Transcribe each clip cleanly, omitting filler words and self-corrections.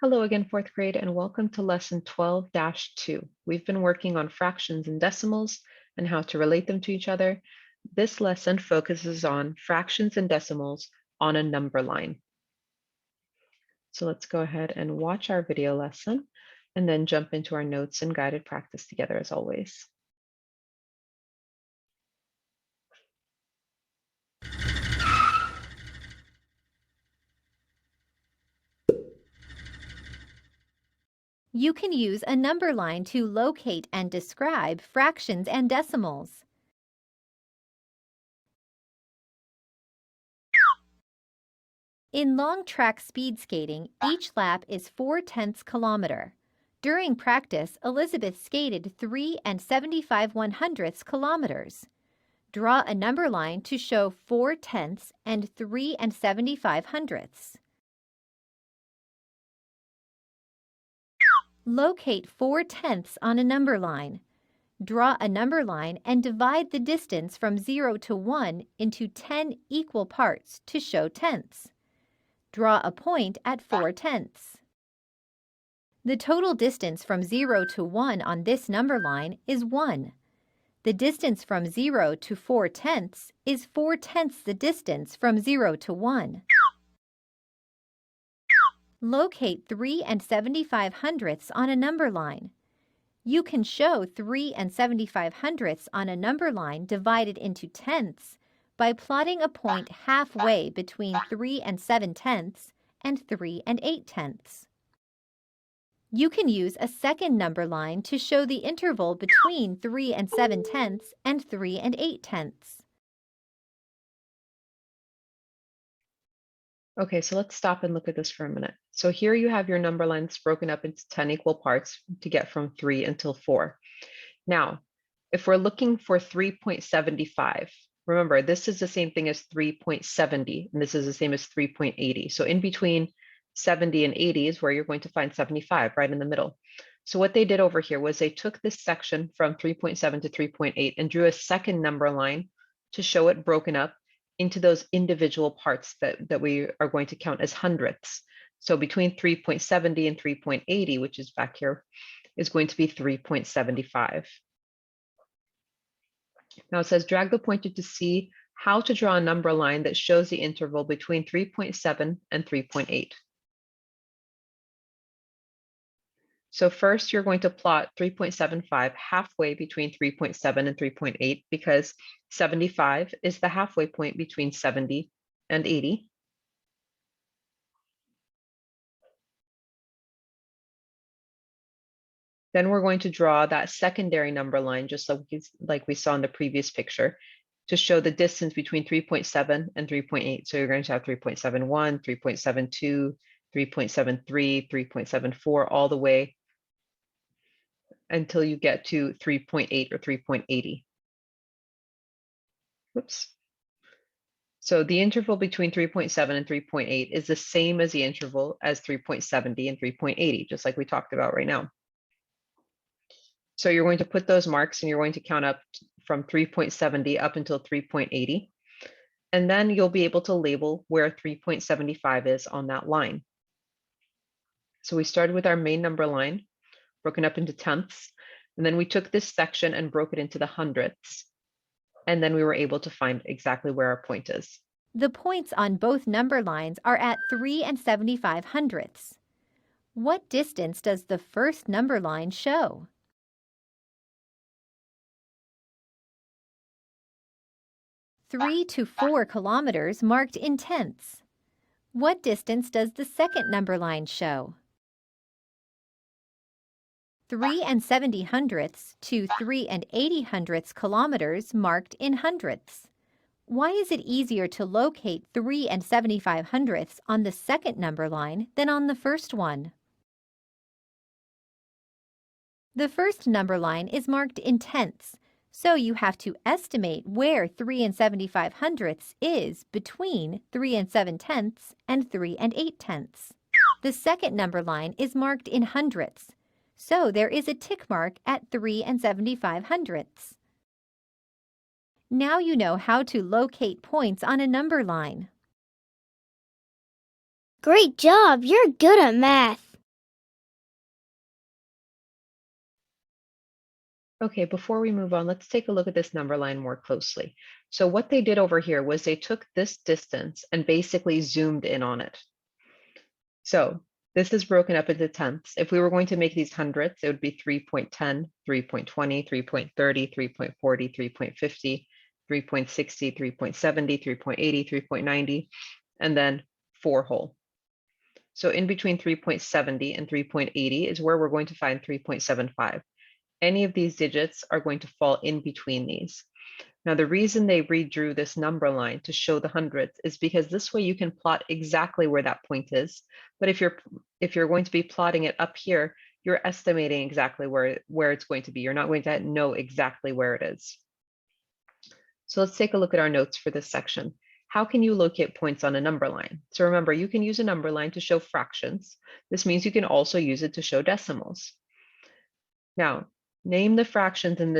Hello again, fourth grade, and welcome to lesson 12-2. We've been working on fractions and decimals and how to relate them to each other. This lesson focuses on fractions and decimals on a number line. So let's go ahead and watch our video lesson and then jump into our notes and guided practice together as always. You can use a number line to locate and describe fractions and decimals. In long track speed skating, each lap is 4/10 kilometer. During practice, Elizabeth skated 3 75/100 kilometers. Draw a number line to show 4/10 and 3 75/100. Locate 4/10 on a number line. Draw a number line and divide the distance from 0 to 1 into 10 equal parts to show tenths. Draw a point at 4/10. The total distance from 0 to 1 on this number line is 1. The distance from 0 to 4/10 is 4/10 the distance from 0 to 1. Locate 3 75/100 on a number line. You can show 3 75/100 on a number line divided into tenths by plotting a point halfway between 3 7/10 and 3 8/10. You can use a second number line to show the interval between 3 7/10 and 3 8/10. Okay, so let's stop and look at this for a minute. So here you have your number lines broken up into 10 equal parts to get from 3 until 4. Now, if we're looking for 3.75, remember, this is the same thing as 3.70, and this is the same as 3.80. So in between 70 and 80 is where you're going to find 75, right in the middle. So what they did over here was they took this section from 3.7 to 3.8 and drew a second number line to show it broken up into those individual parts that we are going to count as hundredths. So between 3.70 and 3.80, which is back here, is going to be 3.75. Now it says drag the pointer to see how to draw a number line that shows the interval between 3.7 and 3.8. So first you're going to plot 3.75 halfway between 3.7 and 3.8 because 75 is the halfway point between 70 and 80. Then we're going to draw that secondary number line, just like we saw in the previous picture, to show the distance between 3.7 and 3.8. So you're going to have 3.71, 3.72, 3.73, 3.74, all the way until you get to 3.8 or 3.80. Whoops. So the interval between 3.7 and 3.8 is the same as the interval as 3.70 and 3.80, just like we talked about right now. So you're going to put those marks and you're going to count up from 3.70 up until 3.80. And then you'll be able to label where 3.75 is on that line. So we started with our main number line, broken up into tenths. And then we took this section and broke it into the hundredths. And then we were able to find exactly where our point is. The points on both number lines are at 3 75/100. What distance does the first number line show? 3 to 4 kilometers marked in tenths. What distance does the second number line show? 3 70/100 to 3 80/100 kilometers marked in hundredths. Why is it easier to locate 3 75/100 on the second number line than on the first one? The first number line is marked in tenths, so you have to estimate where 3 75/100 is between 3 7/10 and 3 8/10. The second number line is marked in hundredths, so there is a tick mark at 3 75/100. Now you know how to locate points on a number line. Great job! You're good at math. Okay, before we move on, let's take a look at this number line more closely. So what they did over here was they took this distance and basically zoomed in on it. So this is broken up into tenths. If we were going to make these hundredths, it would be 3.10, 3.20, 3.30, 3.40, 3.50, 3.60, 3.70, 3.80, 3.90, and then 4 whole. So in between 3.70 and 3.80 is where we're going to find 3.75. Any of these digits are going to fall in between these. Now, the reason they redrew this number line to show the hundredths is because this way you can plot exactly where that point is. But if you're going to be plotting it up here, you're estimating exactly where it's going to be. You're not going to know exactly where it is. So let's take a look at our notes for this section. How can you locate points on a number line? So remember, you can use a number line to show fractions. This means you can also use it to show decimals. Now, name the fractions and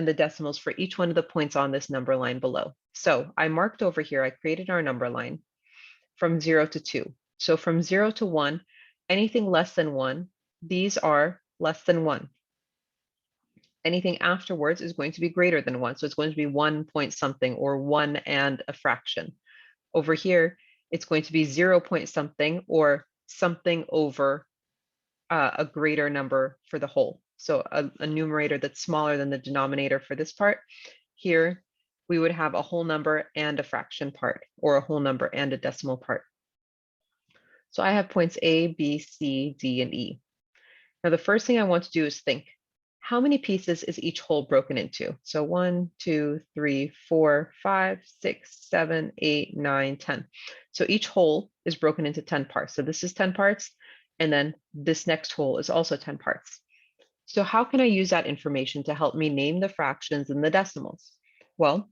the decimals for each one of the points on this number line below. So I marked over here, I created our number line from 0 to 2. So from 0 to 1, anything less than 1, these are less than 1. Anything afterwards is going to be greater than 1. So it's going to be 1 point something or 1 and a fraction. Over here, it's going to be 0 point something or something over a greater number for the whole. So a numerator that's smaller than the denominator for this part. Here, we would have a whole number and a fraction part, or a whole number and a decimal part. So I have points A, B, C, D, and E. Now, the first thing I want to do is think, how many pieces is each whole broken into? So 1, 2, 3, 4, 5, 6, 7, 8, 9, 10. So each whole is broken into 10 parts. So this is 10 parts. And then this next whole is also 10 parts. So how can I use that information to help me name the fractions and the decimals? Well,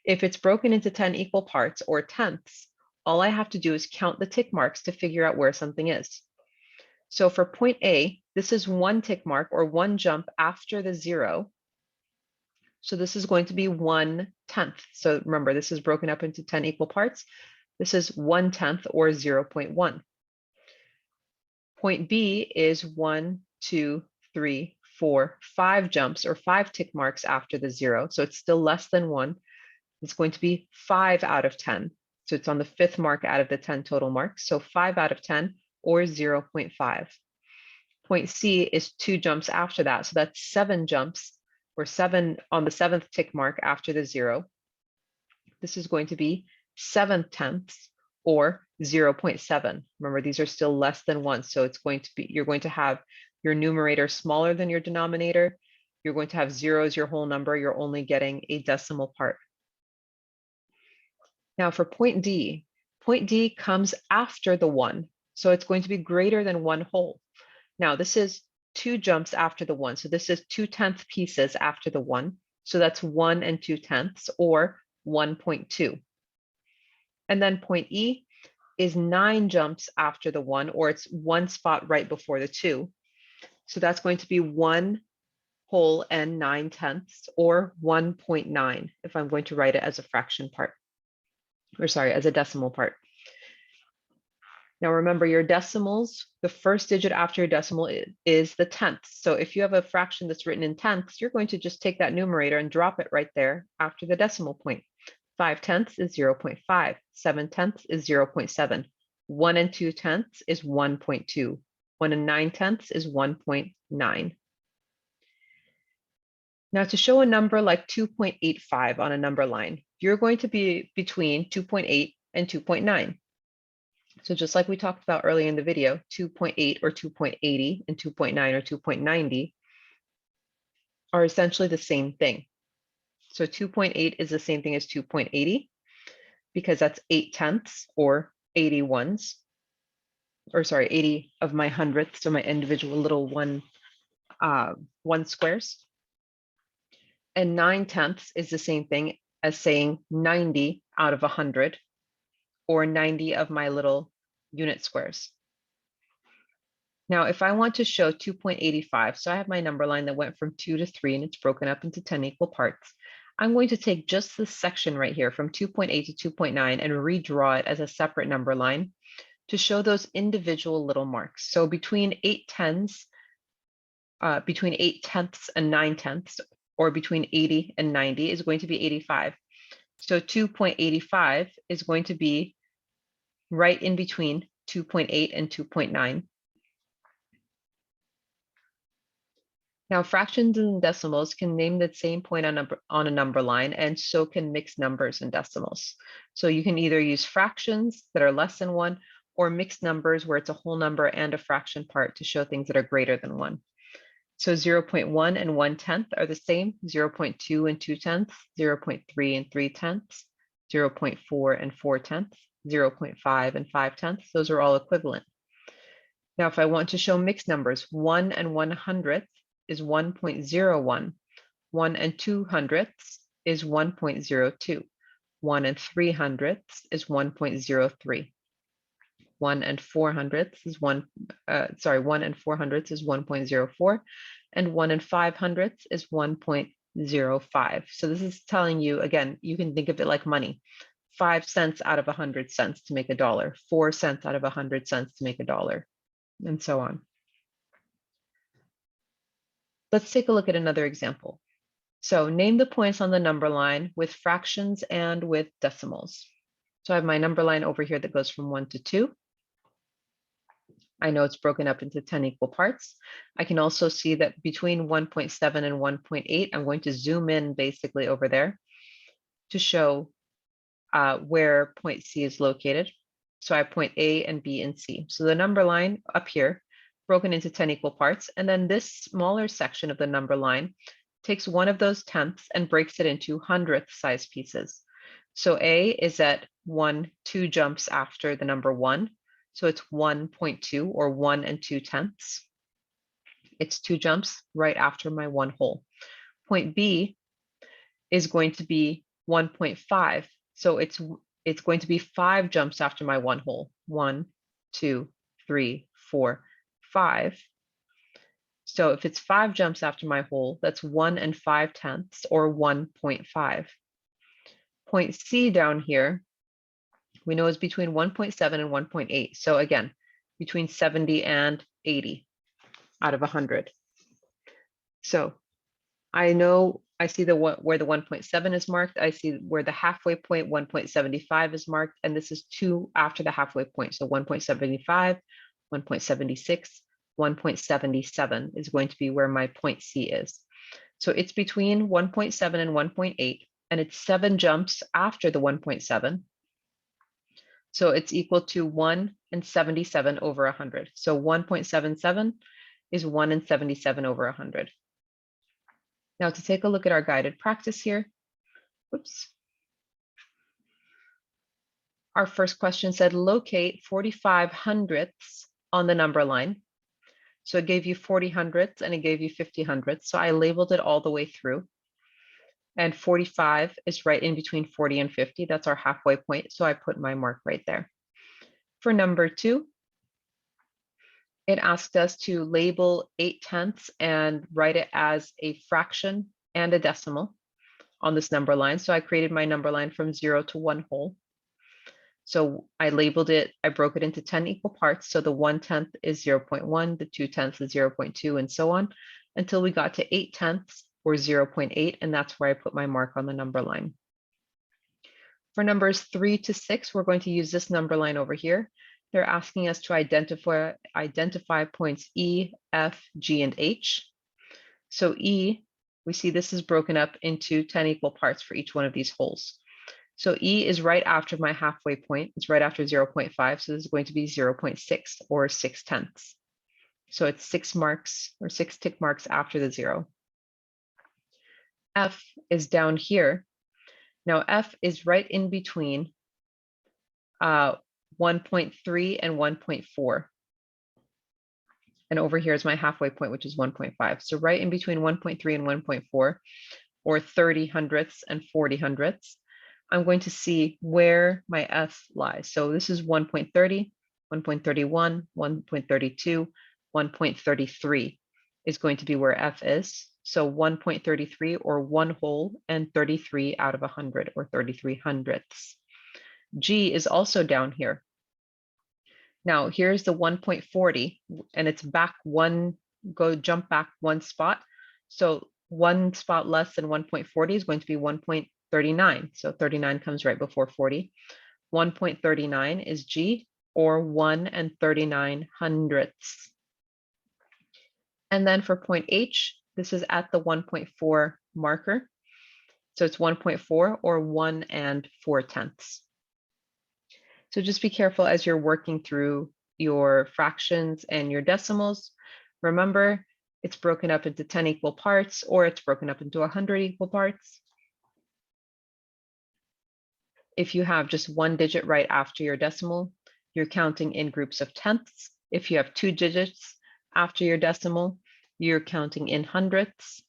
if it's broken into 10 equal parts or tenths, all I have to do is count the tick marks to figure out where something is. So for point A, this is 1 tick mark or 1 jump after the 0. So this is going to be 1/10. So remember, this is broken up into 10 equal parts. This is 1/10 or 0.1. Point B is 1, 2, 3, 4, 5 jumps or 5 tick marks after the 0. So it's still less than 1. It's going to be 5 out of 10. So it's on the 5th mark out of the 10 total marks. So 5 out of 10 or 0.5. Point C is 2 jumps after that. So that's 7 jumps or 7 on the 7th tick mark after the 0. This is going to be 7/10 or 0.7. Remember, these are still less than 1. So it's going to be, you're going to have your numerator smaller than your denominator. You're going to have 0 as your whole number. You're only getting a decimal part. Now for point D comes after the 1. So it's going to be greater than 1 whole. Now this is 2 jumps after the 1. So this is 2/10 pieces after the 1. So that's 1 and 2/10 or 1.2. And then point E is 9 jumps after the 1, or it's 1 spot right before the 2. So that's going to be 1 whole and 9/10 or 1.9 if I'm going to write it as a fraction part, or sorry, as a decimal part. Now remember, your decimals, the first digit after your decimal is the tenths. So if you have a fraction that's written in tenths, you're going to just take that numerator and drop it right there after the decimal point. 5/10 is 0.5, 7/10 is 0.7, 1 and 2/10 is 1.2, 1 and 9/10 is 1.9. Now to show a number like 2.85 on a number line, you're going to be between 2.8 and 2.9. So just like we talked about earlier in the video, 2.8 or 2.80 and 2.9 or 2.90 are essentially the same thing. So 2.8 is the same thing as 2.80 because that's 8/10 or 81s, or sorry, 80 of my hundredths, so my individual little one squares. And 9/10 is the same thing as saying 90 out of 100 or 90 of my little unit squares. Now, if I want to show 2.85, so I have my number line that went from 2 to 3 and it's broken up into 10 equal parts. I'm going to take just this section right here from 2.8 to 2.9 and redraw it as a separate number line to show those individual little marks. So between 8/10 and 9/10, or between 80 and 90 is going to be 85. So 2.85 is going to be right in between 2.8 and 2.9. Now, fractions and decimals can name the same point on a number line, and so can mixed numbers and decimals. So you can either use fractions that are less than 1, or mixed numbers where it's a whole number and a fraction part to show things that are greater than 1. So 0.1 and 1/10 are the same, 0.2 and 2/10, 0.3 and 3/10, 0.4 and 4/10, 0.5 and 5/10. Those are all equivalent. Now, if I want to show mixed numbers, 1 and 100th is 1.01. 1 and 200ths is 1.02. 1 and 300ths is 1.03. 1 and 400ths is 1 and 400ths is 1.04, and 1 and 500ths is 1.05. So this is telling you, again, you can think of it like money. 5 cents out of 100 cents to make $1, 4 cents out of 100 cents to make $1, and so on. Let's take a look at another example. So name the points on the number line with fractions and with decimals. So I have my number line over here that goes from 1 to 2. I know it's broken up into 10 equal parts. I can also see that between 1.7 and 1.8, I'm going to zoom in basically over there to show where point C is located. So I have point A and B and C. So the number line up here, broken into 10 equal parts, and then this smaller section of the number line takes one of those tenths and breaks it into 100th size pieces. So A is at 2 jumps after the number 1. So it's 1.2 or 1 and 2/10. It's 2 jumps right after my 1 whole. Point B is going to be 1.5. So it's going to be 5 jumps after my 1 whole. 1, 2, 3, 4, 5. So if it's 5 jumps after my whole, that's 1 and 5/10 or 1.5. Point C down here, we know is between 1.7 and 1.8. So again, between 70 and 80 out of 100. So I know I see where the 1.7 is marked. I see where the halfway point 1.75 is marked, and this is 2 after the halfway point. So 1.75, 1.76, 1.77 is going to be where my point C is. So it's between 1.7 and 1.8, and it's 7 jumps after the 1.7. So it's equal to 1 and 77 over 100. So 1.77 is 1 and 77 over 100. Now to take a look at our guided practice here. Whoops. Our first question said locate 45 hundredths on the number line. So it gave you 40 hundredths and it gave you 50 hundredths. So I labeled it all the way through. And 45 is right in between 40 and 50. That's our halfway point. So I put my mark right there. For number 2, it asked us to label 8/10 and write it as a fraction and a decimal on this number line. So I created my number line from 0 to 1 whole. So I labeled it, I broke it into 10 equal parts. So the 1/10 is 0.1, the 2/10 is 0.2, and so on, until we got to 8/10 or 0.8, and that's where I put my mark on the number line. For numbers 3 to 6, we're going to use this number line over here. They're asking us to identify points E, F, G, and H. So E, we see this is broken up into 10 equal parts for each one of these holes. So E is right after my halfway point. It's right after 0.5. So this is going to be 0.6 or 6/10. So it's 6 marks or 6 tick marks after the 0. F is down here. Now F is right in between 1.3 and 1.4. And over here is my halfway point, which is 1.5. So right in between 1.3 and 1.4, or 30 hundredths and 40 hundredths, I'm going to see where my F lies. So this is 1.30, 1.31, 1.32, 1.33 is going to be where F is. So 1.33 or 1 whole and 33 out of 100 or 33 hundredths. G is also down here. Now here's the 1.40 and it's back jump back 1 spot. So One spot less than 1.40 is going to be 1.39. So 39 comes right before 40. 1.39 is G, or 1 and 39 hundredths. And then for point H, this is at the 1.4 marker. So it's 1.4, or 1 and 4 tenths. So just be careful as you're working through your fractions and your decimals. Remember, it's broken up into 10 equal parts, or it's broken up into 100 equal parts. If you have just one digit right after your decimal, you're counting in groups of tenths. If you have two digits after your decimal, you're counting in hundredths.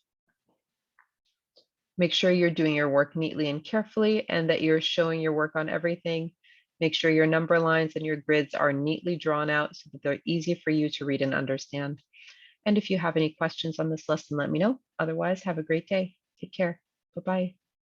Make sure you're doing your work neatly and carefully, and that you're showing your work on everything. Make sure your number lines and your grids are neatly drawn out so that they're easy for you to read and understand. And if you have any questions on this lesson, let me know. Otherwise, have a great day. Take care. Bye-bye.